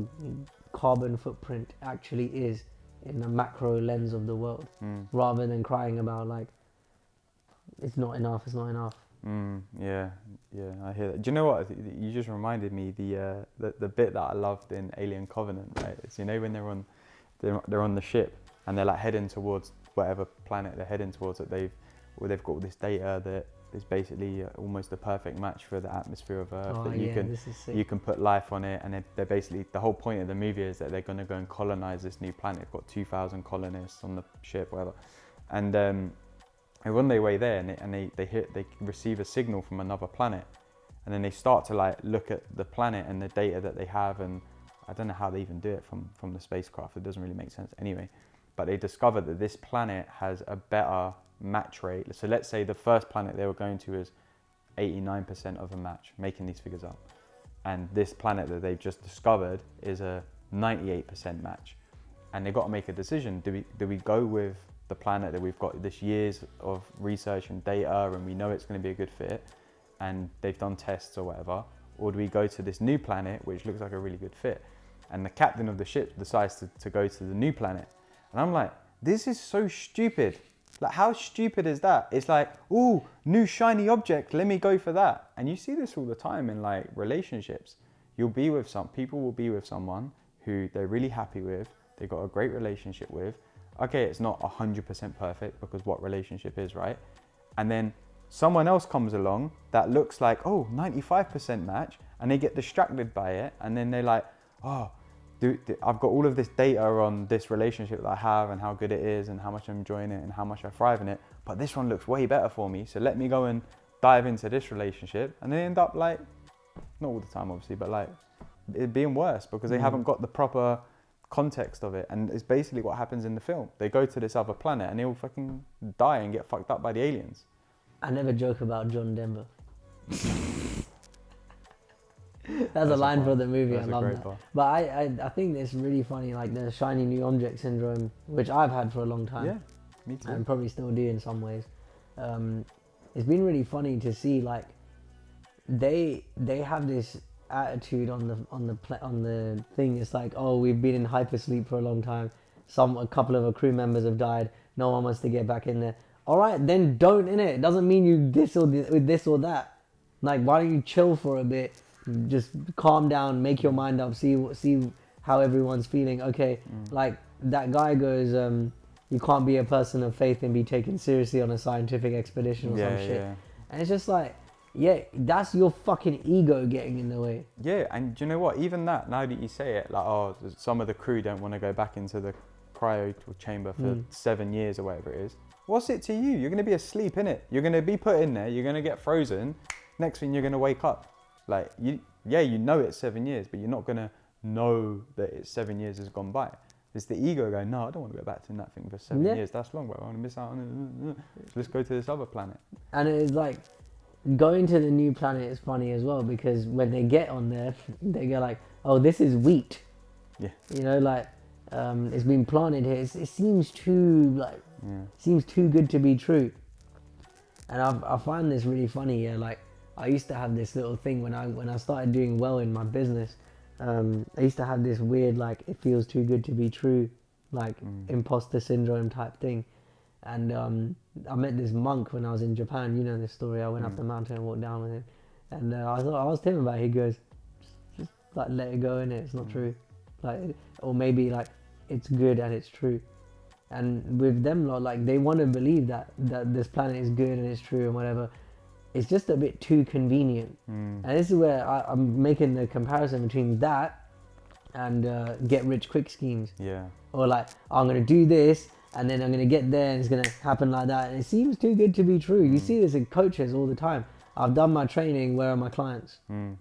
carbon footprint actually is in the macro lens of the world, rather than crying about like, it's not enough, it's not enough. Yeah, I hear that. Do you know what? You just reminded me the bit that I loved in Alien Covenant, right? It's, you know, when they're on the ship and they're like heading towards whatever planet they're heading towards, that they've got all this data that is basically almost a perfect match for the atmosphere of Earth. That you can put life on it, and they're basically, the whole point of the movie is that they're going to go and colonize this new planet. They've got 2,000 colonists on the ship, whatever, and they're on their way there, and they receive a signal from another planet, and then they start to like look at the planet and the data that they have, and I don't know how they even do it from the spacecraft. It doesn't really make sense anyway. But they discover that this planet has a better match rate. So let's say the first planet they were going to is 89% of a match, making these figures up. And this planet that they've just discovered is a 98% match. And they've got to make a decision. Do we go with the planet that we've got this years of research and data, and we know it's going to be a good fit, and they've done tests or whatever, or do we go to this new planet which looks like a really good fit? And the captain of the ship decides to go to the new planet. And I'm like, this is so stupid. Like, how stupid is that? It's like, ooh, new shiny object, let me go for that. And you see this all the time in like relationships. People will be with someone who they're really happy with, they've got a great relationship with. Okay, it's not 100% perfect, because what relationship is, right? And then someone else comes along that looks like, oh, 95% match, and they get distracted by it, and then they're like, oh, I've got all of this data on this relationship that I have, and how good it is, and how much I'm enjoying it, and how much I thrive in it, but this one looks way better for me, so let me go and dive into this relationship. And they end up like, not all the time obviously, but like it being worse, because they haven't got the proper context of it. And it's basically what happens in the film. They go to this other planet and they all fucking die and get fucked up by the aliens. I never joke about John Denver. That's a line for the movie. I love that. Part. But I think it's really funny, like the shiny new object syndrome, which I've had for a long time. Yeah, me too. And probably still do in some ways. It's been really funny to see, like, they have this attitude on the thing. It's like, oh, we've been in hypersleep for a long time. A couple of our crew members have died. No one wants to get back in there. All right, then don't, innit? It doesn't mean you this or that. Like, why don't you chill for a bit? Just calm down, make your mind up, see how everyone's feeling. Okay, like that guy goes, you can't be a person of faith and be taken seriously on a scientific expedition or some shit. Yeah. And it's just like, yeah, that's your fucking ego getting in the way. Yeah, and do you know what? Even that, now that you say it, like, oh, some of the crew don't want to go back into the cryo chamber for 7 years or whatever it is. What's it to you? You're going to be asleep, innit? You're going to be put in there, you're going to get frozen. Next thing, you're going to wake up. Like, you know it's 7 years, but you're not going to know that it's 7 years has gone by. It's the ego going, no, I don't want to go back to that thing for 7 years. That's long, bro. I want to miss out on it. So let's go to this other planet. And it's like, going to the new planet is funny as well, because when they get on there, they go like, oh, this is wheat. Yeah. You know, like, it's been planted here. It seems too, seems too good to be true. And I find this really funny, like, I used to have this little thing when I started doing well in my business. I used to have this weird, like, it feels too good to be true, like imposter syndrome type thing. And I met this monk when I was in Japan. You know this story. I went up the mountain and walked down with him. And I asked him about it. He goes, just like, let it go, innit? It's not true. Like, or maybe like it's good and it's true. And with them lot, like, they want to believe that this planet is good and it's true and whatever. It's just a bit too convenient. And this is where I'm making the comparison between that and get rich quick schemes. Yeah. Or like, I'm going to do this and then I'm going to get there and it's going to happen like that. And it seems too good to be true. You see this in coaches all the time. I've done my training, where are my clients? It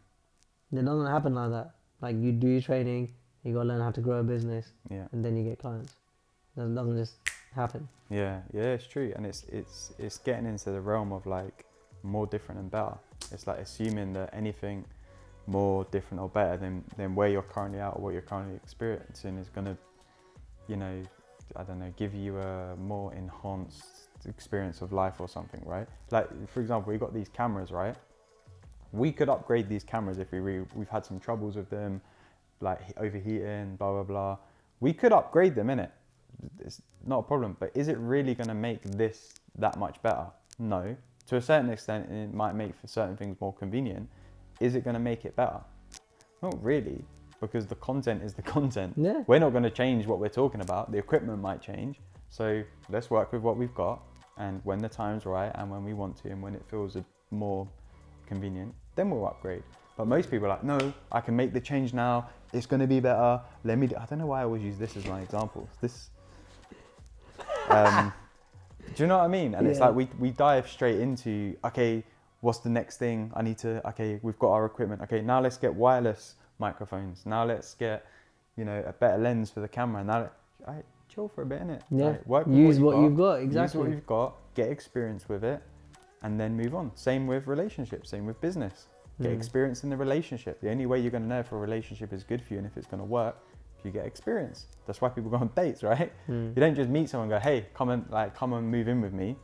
doesn't happen like that. Like, you do your training, you got to learn how to grow a business, and then you get clients. It doesn't just happen. Yeah, it's true. And it's getting into the realm of like, more different and better. It's like assuming that anything more different or better than where you're currently at or what you're currently experiencing is going to, you know, I don't know, give you a more enhanced experience of life or something, right? Like, for example, we've got these cameras, right? We could upgrade these cameras if we've had some troubles with them, like overheating, blah, blah, blah. We could upgrade them, innit? It's not a problem, but is it really going to make this that much better? No. To a certain extent, it might make for certain things more convenient. Is it going to make it better? Not really, because the content is the content. Yeah. We're not going to change what we're talking about. The equipment might change. So let's work with what we've got, and when the time's right and when we want to and when it feels more convenient, then we'll upgrade. But most people are like, no, I can make the change now. It's going to be better. I don't know why I always use this as my example. Do you know what I mean? And it's like we dive straight into, okay, what's the next thing? Okay, we've got our equipment. Okay, now let's get wireless microphones. Now let's get, a better lens for the camera. Now, chill for a bit, innit? Yeah. Like, work with Use what you've got, exactly. Use what you've got, get experience with it, and then move on. Same with relationships, same with business. Get experience in the relationship. The only way you're going to know if a relationship is good for you and if it's going to work, if you get experience. That's why people go on dates, right? You don't just meet someone and go, hey, come and move in with me.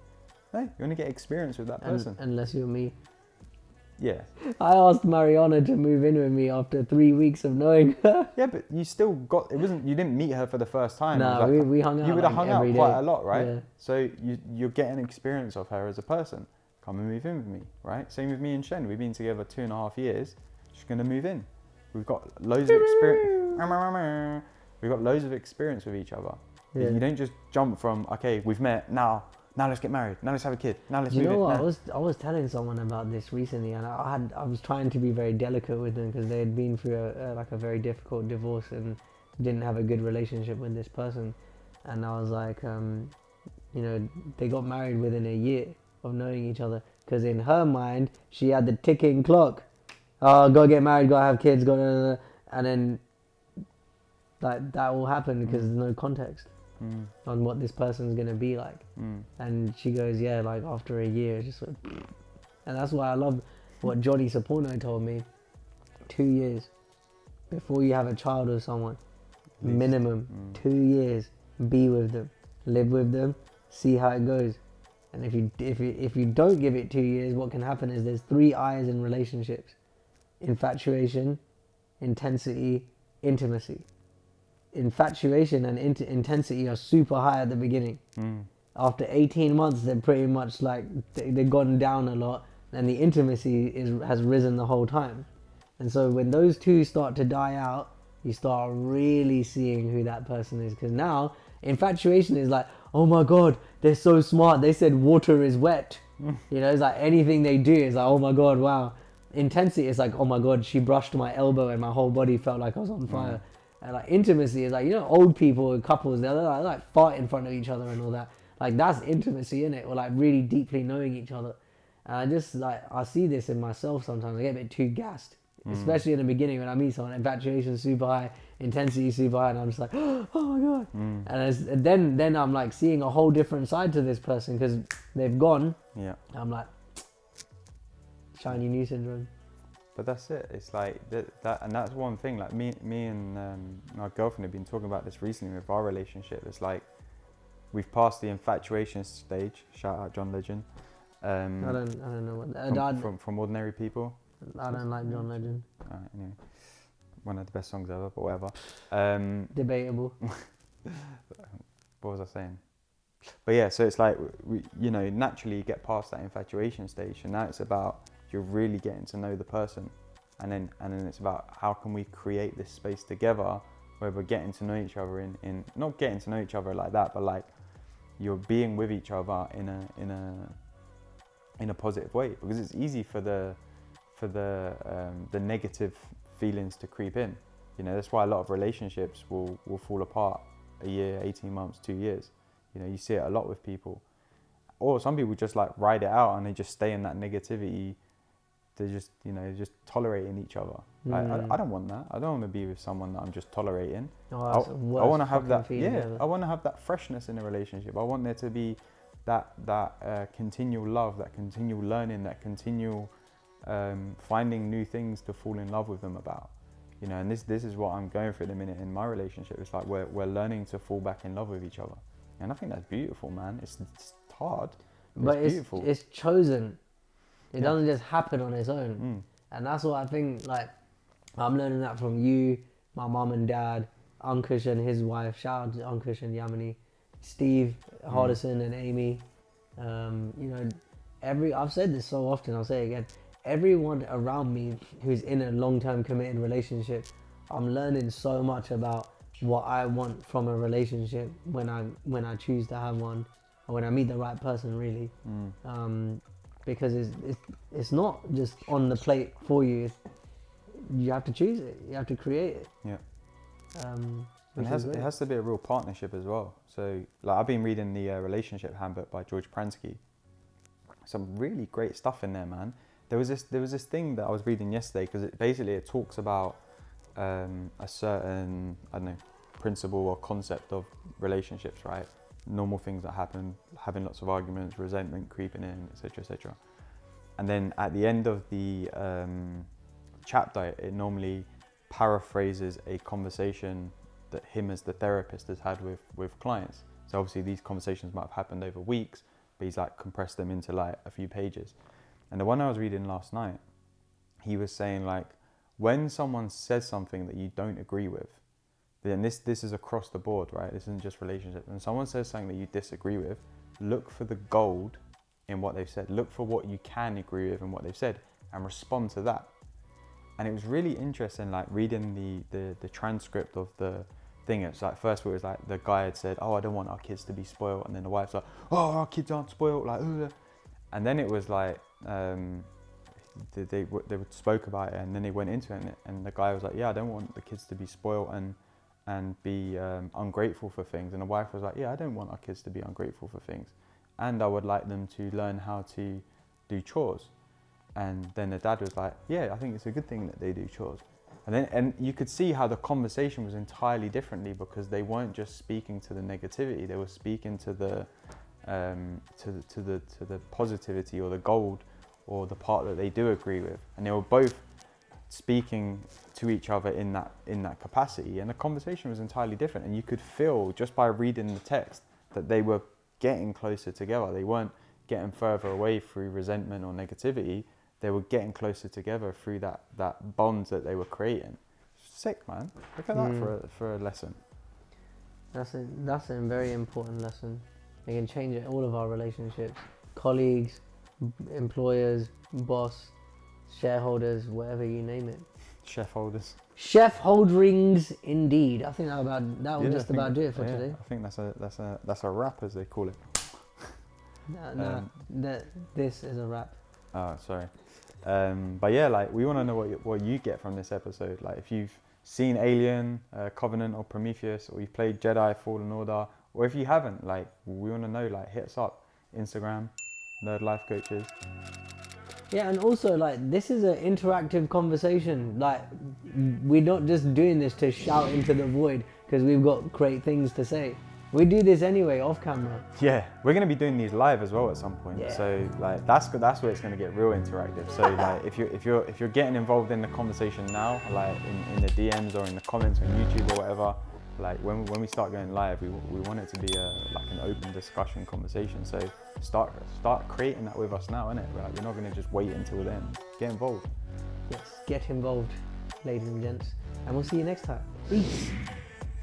No, you want to get experience with that person. Unless you're me. Yeah. I asked Mariana to move in with me after 3 weeks of knowing her. Yeah, but you still got, you didn't meet her for the first time. No, like, we hung out. You would have hung out quite a lot, right? Yeah. So you're getting experience of her as a person. Come and move in with me, right? Same with me and Shen. We've been together 2.5 years. She's going to move in. We've got loads of experience. We've got loads of experience with each other. Yeah. You don't just jump from, okay, we've met, now let's get married, now let's have a kid, now let's move in. You know what? I was telling someone about this recently, and I was trying to be very delicate with them because they had been through a very difficult divorce and didn't have a good relationship with this person. And I was like, they got married within a year of knowing each other, because in her mind she had the ticking clock. Oh, go get married, gotta have kids, and then that will happen because there's no context on what this person's gonna be like. And she goes, yeah, like after a year, it's just like, and that's why I love what Johnny Saporno told me. 2 years before you have a child with someone, minimum 2 years, be with them, live with them, see how it goes. And if you don't give it 2 years, what can happen is there's 3 I's in relationships: infatuation, intensity, intimacy. Infatuation and intensity are super high at the beginning. After 18 months, they're pretty much like they've gone down a lot, and the intimacy has risen the whole time. And so when those two start to die out, you start really seeing who that person is. Because now infatuation is like, oh my god, they're so smart, they said water is wet. It's like anything they do is like, oh my god, wow. Intensity is like, oh my god, she brushed my elbow and my whole body felt like I was on fire. And like intimacy is like, old people and couples, they're like fight in front of each other and all that. Like that's intimacy, innit? Or like really deeply knowing each other. And I just I see this in myself sometimes. I get a bit too gassed, especially in the beginning when I meet someone. Infatuation is super high, intensity is super high, and I'm just like, oh my god. And then I'm like seeing a whole different side to this person because they've gone. Yeah. I'm like, shiny new syndrome. But that's it. It's like that, and that's one thing. Like me and my girlfriend have been talking about this recently with our relationship. It's like we've passed the infatuation stage. Shout out John Legend. I don't know what from Ordinary People. I don't like John Legend. Anyway, one of the best songs ever, but whatever. Debatable. What was I saying? But yeah, so it's like we naturally get past that infatuation stage, and now it's about you're really getting to know the person, and then it's about how can we create this space together where we're getting to know each other in not getting to know each other like that, but like you're being with each other in a positive way, because it's easy for the negative feelings to creep in. That's why a lot of relationships will fall apart a year, 18 months, 2 years. You see it a lot with people, or some people just like ride it out and they just stay in that negativity. They're just just tolerating each other. I don't want that. I don't want to be with someone that I'm just tolerating. I want to have that. I want to have that freshness in a relationship. I want there to be that continual love, that continual learning, that continual finding new things to fall in love with them about. You know, and this is what I'm going through at the minute in my relationship. It's like we're learning to fall back in love with each other, and I think that's beautiful, man. It's hard, but it's beautiful. It's chosen. It Yeah. doesn't just happen on its own, and that's what I think. Like, I'm learning that from you, my mum and dad, Ankush and his wife. Shout out to Ankush and Yamini, Steve, Hardison and Amy. You know, I've said this so often. I'll say it again. Everyone around me who's in a long-term committed relationship, I'm learning so much about what I want from a relationship when I choose to have one, or when I meet the right person, really. Because it's not just on the plate for you. You have to choose it. You have to create it. Yeah. Um, And it has to be a real partnership as well. So, like, I've been reading the Relationship Handbook by George Pransky. Some really great stuff in there, man. There was this thing that I was reading yesterday, because it talks about a certain, I don't know, principle or concept of relationships, right? Normal things that happen, having lots of arguments, resentment creeping in, etc., etc. And then at the end of the chapter, it normally paraphrases a conversation that him as the therapist has had with clients. So obviously these conversations might have happened over weeks, but he's like compressed them into like a few pages. And the one I was reading last night, he was saying, like, when someone says something that you don't agree with, then this is across the board, right? This isn't just relationships. When someone says something that you disagree with, look for the gold in what they've said. Look for what you can agree with in what they've said, and respond to that. And it was really interesting, like, reading the transcript of the thing. It's like, first it was like the guy had said, oh, I don't want our kids to be spoiled, and then the wife's like, oh, our kids aren't spoiled, like, ugh. And then it was like they spoke about it, and then they went into it, and the guy was like, yeah, I don't want the kids to be spoiled and be ungrateful for things. And the wife was like, yeah, I don't want our kids to be ungrateful for things, and I would like them to learn how to do chores. And then the dad was like, yeah, I think it's a good thing that they do chores. And you could see how the conversation was entirely differently, because they weren't just speaking to the negativity, they were speaking to the positivity, or the gold, or the part that they do agree with, and they were both speaking to each other in that capacity, and the conversation was entirely different. And you could feel just by reading the text that they were getting closer together. They weren't getting further away through resentment or negativity. They were getting closer together through that bond that they were creating. Sick, man. Look at that for a lesson. That's a very important lesson. It can change all of our relationships, colleagues, employers, boss, shareholders, whatever you name it. Chef holders. Chef hold rings, indeed. I think that will just about do it for today. I think that's a wrap, as they call it. This is a wrap. Oh, sorry. But yeah, like, we want to know what you get from this episode. Like, if you've seen Alien, Covenant, or Prometheus, or you've played Jedi Fallen Order, or if you haven't, like, we want to know. Like, hit us up, Instagram, Nerd Life Coaches. Yeah, and also, like, this is an interactive conversation. Like, we're not just doing this to shout into the void because we've got great things to say. We do this anyway, off camera. Yeah, we're going to be doing these live as well at some point. Yeah. So, like, that's where it's going to get real interactive. So, like, if you're getting involved in the conversation now, like in the DMs or in the comments on YouTube or whatever, like, when we start going live, we want it to be like an open discussion conversation. So start creating that with us now, innit? Like, we're not going to just wait until then. Get involved. Yes, get involved, ladies and gents. And we'll see you next time. Peace.